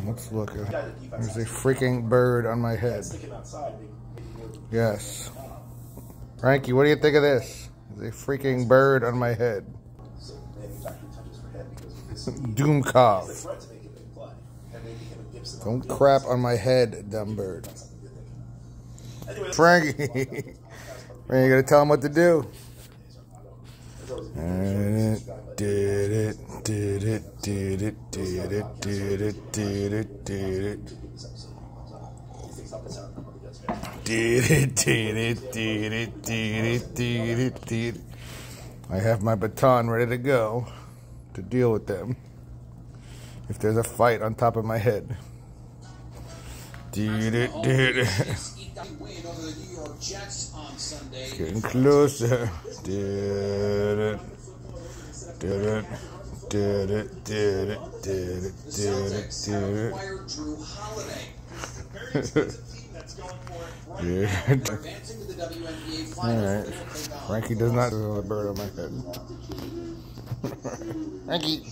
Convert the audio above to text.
Let's look. There's a freaking bird on my head. Yes. Frankie, what do you think of this? There's a freaking bird on my head. Doomkov. Don't crap on my head, dumb bird. Frankie. You gotta tell him what to do. Did it. I have my baton ready to go to deal with them if there's a fight on top of my head. Getting closer. Alright. Frankie does not have a bird on my head. Frankie.